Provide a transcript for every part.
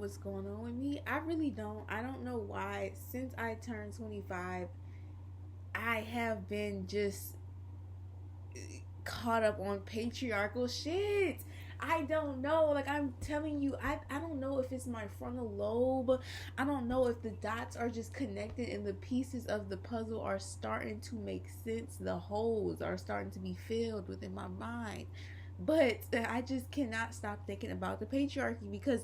what's going on with me. I really don't. I don't know why. Since I turned 25, I have been just caught up on patriarchal shit. I don't know. Like I'm telling you, I don't know if it's my frontal lobe. I don't know if the dots are just connected and the pieces of the puzzle are starting to make sense. The holes are starting to be filled within my mind. But I just cannot stop thinking about the patriarchy because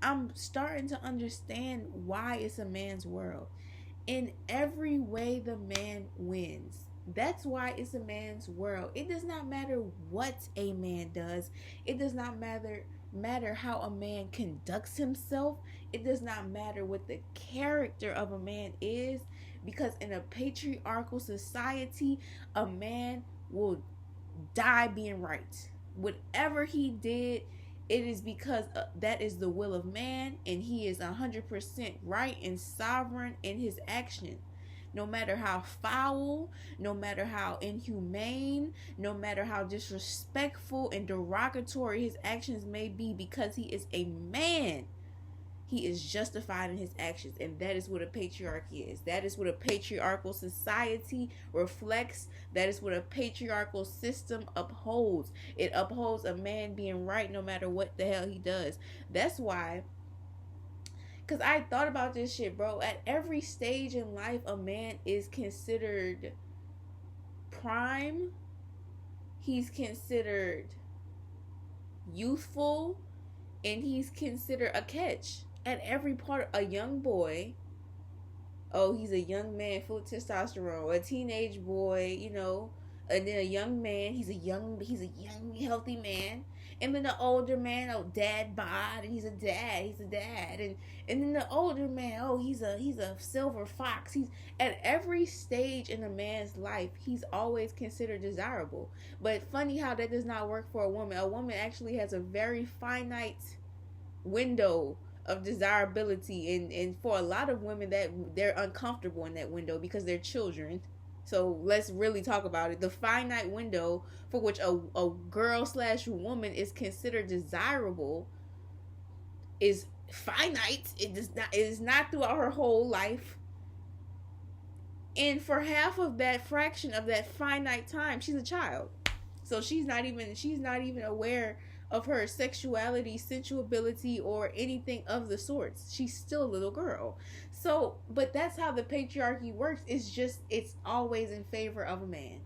I'm starting to understand why it's a man's world. In every way, the man wins. That's why it's a man's world. It does not matter what a man does. It does not matter how a man conducts himself. It does not matter what the character of a man is, because in a patriarchal society, a man will die being right. Whatever he did, it is because that is the will of man, and he is 100% right and sovereign in his action. No matter how foul, no matter how inhumane, no matter how disrespectful and derogatory his actions may be, because he is a man, he is justified in his actions. And that is what a patriarchy is. That is what a patriarchal society reflects. That is what a patriarchal system upholds. It upholds a man being right no matter what the hell he does. That's why, because I thought about this shit, bro. At every stage in life, a man is considered prime. He's considered youthful, and he's considered a catch. At every part, a young boy, oh, he's a young man full of testosterone. A teenage boy, and then a young man, he's a young healthy man. And then the older man, oh, dad bod, and he's a dad. And then the older man, oh, he's a silver fox. He's at every stage in a man's life, he's always considered desirable. But funny how that does not work for a woman. A woman actually has a very finite window of desirability, and for a lot of women, that they're uncomfortable in that window because they're children. So let's really talk about it. The finite window for which a girl slash woman is considered desirable is finite. It is not throughout her whole life. And for half of that fraction of that finite time, she's a child. So she's not even aware of her sexuality, sensuality, or anything of the sorts. She's still a little girl. So, but that's how the patriarchy works. It's always in favor of a man.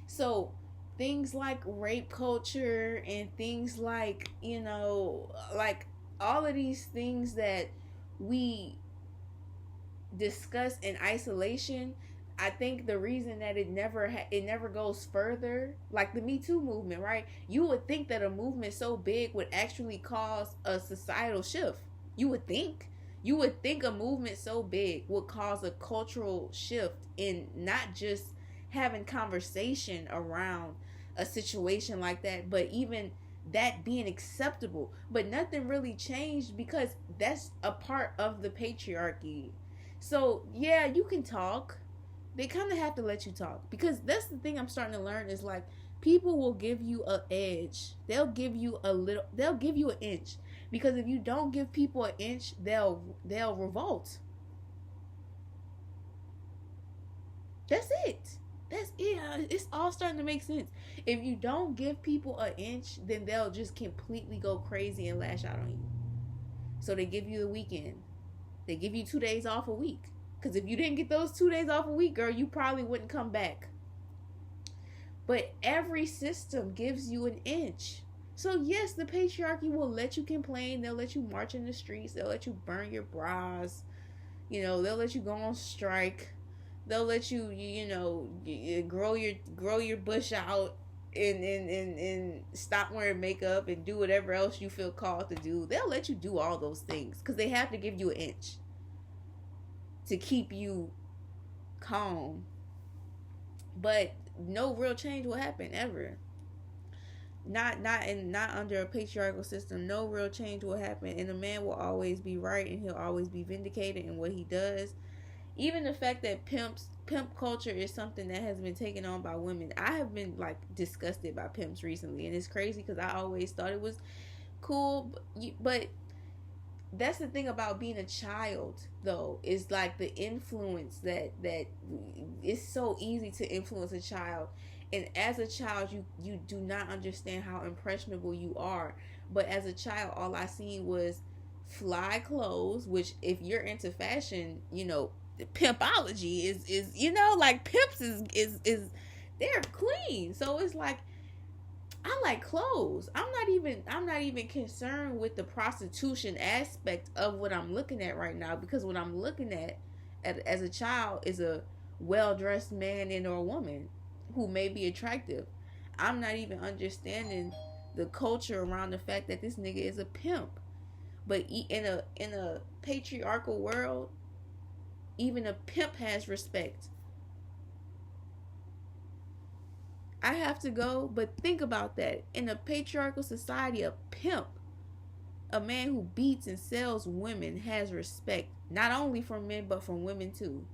So things like rape culture and things like, like all of these things that we discuss in isolation, I think the reason that it never goes further, like the Me Too movement, right? You would think that a movement so big would actually cause a societal shift. You would think a movement so big would cause a cultural shift in not just having conversation around a situation like that, but even that being acceptable. But nothing really changed because that's a part of the patriarchy. So yeah, you can talk. They kind of have to let you talk, because that's the thing I'm starting to learn is, like, people will give you an edge. They'll give you an inch, because if you don't give people an inch, they'll revolt. That's it. It's all starting to make sense. If you don't give people an inch, then they'll just completely go crazy and lash out on you. So they give you the weekend. They give you 2 days off a week. Because if you didn't get those 2 days off a week, girl, you probably wouldn't come back. But every system gives you an inch. So yes, the patriarchy will let you complain. They'll let you march in the streets. They'll let you burn your bras. They'll let you go on strike. They'll let you, grow your bush out and stop wearing makeup and do whatever else you feel called to do. They'll let you do all those things because they have to give you an inch to keep you calm. But no real change will happen ever. Not under a patriarchal system. No real change will happen, and a man will always be right, and he'll always be vindicated in what he does. Even the fact that pimp culture is something that has been taken on by women. I have been disgusted by pimps recently, and it's crazy because I always thought it was cool, but that's the thing about being a child, though, is like the influence that it's so easy to influence a child. And as a child, you do not understand how impressionable you are. But as a child, all I seen was fly clothes, which if you're into fashion, pimpology is like pimps is they're clean. So it's like I like clothes. I'm not even concerned with the prostitution aspect of what I'm looking at right now, because what I'm looking at as a child is a well-dressed man and or woman who may be attractive. I'm not even understanding the culture around the fact that this nigga is a pimp. But in a patriarchal world, even a pimp has respect. I have to go, but think about that. In a patriarchal society, a pimp, a man who beats and sells women, has respect, not only from men but from women too.